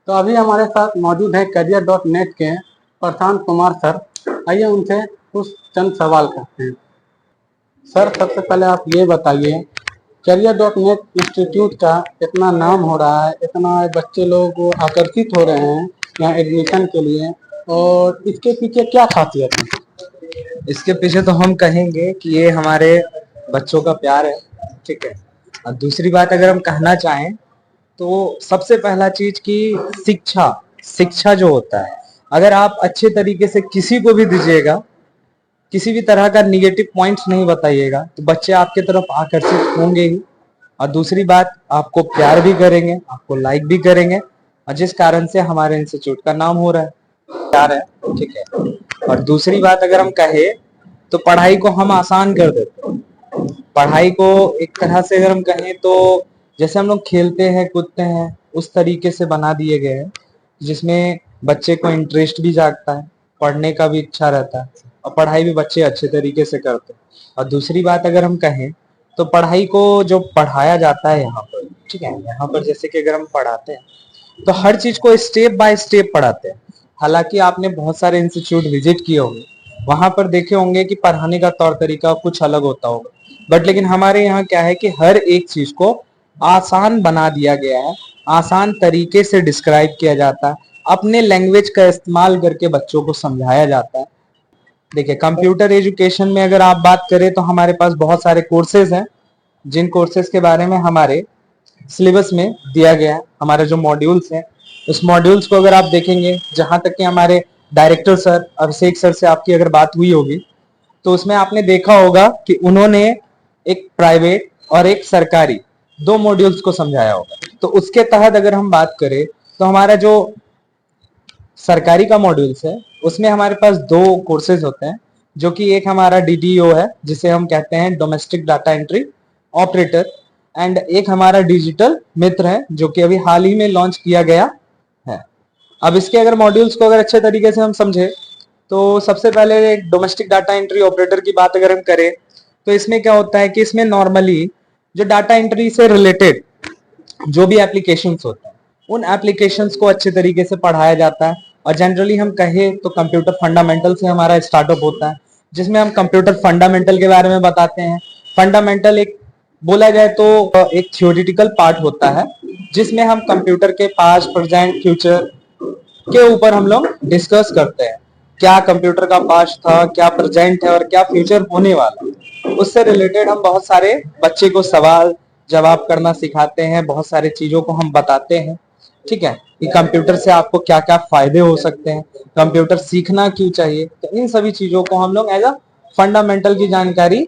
तो अभी हमारे साथ मौजूद है करियर.नेट के प्रशांत कुमार सर। आइए उनसे कुछ चंद सवाल करते हैं। सर, सबसे पहले आप ये बताइए, करियर.नेट इंस्टीट्यूट का इतना नाम हो रहा है, इतना बच्चे लोग आकर्षित हो रहे हैं यहाँ एडमिशन के लिए, और इसके पीछे क्या खासियत है? इसके पीछे तो हम कहेंगे कि ये हमारे बच्चों का प्यार है, ठीक है। और दूसरी बात अगर हम कहना चाहें तो सबसे पहला चीज की शिक्षा शिक्षा जो होता है, अगर आप अच्छे तरीके से किसी को भी दीजिएगा, किसी भी तरह का निगेटिव पॉइंट्स नहीं बताइएगा, तो बच्चे आपके तरफ आकर्षित होंगे ही। और दूसरी बात, आपको प्यार भी करेंगे, आपको लाइक भी करेंगे, और जिस कारण से हमारे इंस्टीट्यूट का नाम हो रहा है, प्यार है, ठीक है। और दूसरी बात अगर हम कहें तो पढ़ाई को हम आसान कर देते हैं। पढ़ाई को एक तरह से अगर हम कहें तो जैसे हम लोग खेलते हैं कूदते हैं उस तरीके से बना दिए गए हैं, जिसमें बच्चे को इंटरेस्ट भी जागता है, पढ़ने का भी इच्छा रहता है, और पढ़ाई भी बच्चे अच्छे तरीके से करते हैं। और दूसरी बात अगर हम कहें तो पढ़ाई को जो पढ़ाया जाता है यहाँ पर, ठीक है, यहाँ पर जैसे कि अगर हम पढ़ाते हैं तो हर चीज को स्टेप बाय स्टेप पढ़ाते हैं। हालांकि आपने बहुत सारे इंस्टीट्यूट विजिट किए होंगे, वहां पर देखे होंगे कि पढ़ाने का तौर तरीका कुछ अलग होता होगा, बट लेकिन हमारे यहाँ क्या है कि हर एक चीज को आसान बना दिया गया है, आसान तरीके से डिस्क्राइब किया जाता है, अपने लैंग्वेज का इस्तेमाल करके बच्चों को समझाया जाता है। देखिए, कंप्यूटर एजुकेशन में अगर आप बात करें तो हमारे पास बहुत सारे कोर्सेज हैं, जिन कोर्सेज के बारे में हमारे सिलेबस में दिया गया है। हमारे जो मॉड्यूल्स हैं, उस मॉड्यूल्स को अगर आप देखेंगे, जहां तक कि हमारे डायरेक्टर सर अभिषेक सर से आपकी अगर बात हुई होगी, तो उसमें आपने देखा होगा कि उन्होंने एक प्राइवेट और एक सरकारी दो मॉड्यूल्स को समझाया होगा। तो उसके तहत अगर हम बात करें तो हमारा जो सरकारी का मॉड्यूल्स है, उसमें हमारे पास दो कोर्सेज होते हैं, जो कि एक हमारा डीडीओ है, जिसे हम कहते हैं domestic data entry operator, and एक हमारा डिजिटल मित्र है, जो कि अभी हाल ही में लॉन्च किया गया है। अब इसके अगर मॉड्यूल्स को अगर अच्छे तरीके से हम समझे तो सबसे पहले डोमेस्टिक डाटा एंट्री ऑपरेटर की बात अगर हम करें तो इसमें क्या होता है कि इसमें नॉर्मली जो डाटा एंट्री से रिलेटेड जो भी एप्लीकेशंस होते हैं, उन एप्लीकेशंस को अच्छे तरीके से पढ़ाया जाता है। और जनरली हम कहें तो कंप्यूटर फंडामेंटल से हमारा स्टार्टअप होता है, जिसमें हम कंप्यूटर फंडामेंटल के बारे में बताते हैं। फंडामेंटल एक बोला जाए तो एक थ्योरेटिकल पार्ट होता है, जिसमें हम कंप्यूटर के पास्ट प्रेजेंट फ्यूचर के ऊपर हम लोग डिस्कस करते हैं। क्या कंप्यूटर का पास्ट था, क्या प्रेजेंट है और क्या फ्यूचर होने वाला है। उससे रिलेटेड हम बहुत सारे बच्चे को सवाल जवाब करना सिखाते हैं, बहुत सारी चीजों को हम बताते हैं, ठीक है, कि कंप्यूटर से आपको क्या क्या फायदे हो सकते हैं, कंप्यूटर सीखना क्यों चाहिए। तो इन सभी चीजों को हम लोग एज अ फंडामेंटल की जानकारी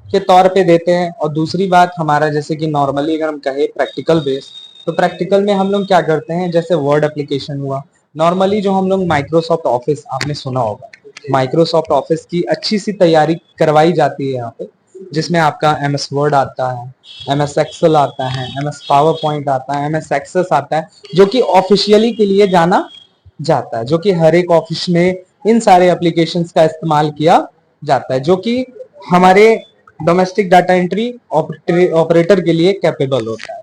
के तौर पे देते हैं। और दूसरी बात, हमारा जैसे कि नॉर्मली अगर हम कहें प्रैक्टिकल बेस, तो प्रैक्टिकल में हम लोग क्या करते हैं, जैसे वर्ड एप्लीकेशन हुआ, नॉर्मली जो हम लोग माइक्रोसॉफ्ट ऑफिस आपने सुना होगा, माइक्रोसॉफ्ट ऑफिस की अच्छी सी तैयारी करवाई जाती है यहाँ पे, जिसमें आपका एमएस वर्ड आता है, एमएस एक्सेल आता है, एमएस पावर पॉइंट आता है, एमएस एक्सेस आता है, जो कि ऑफिशियली के लिए जाना जाता है, जो कि हर एक ऑफिस में इन सारे एप्लीकेशंस का इस्तेमाल किया जाता है, जो कि हमारे डोमेस्टिक डाटा एंट्री ऑपरेटर के लिए कैपेबल होता है।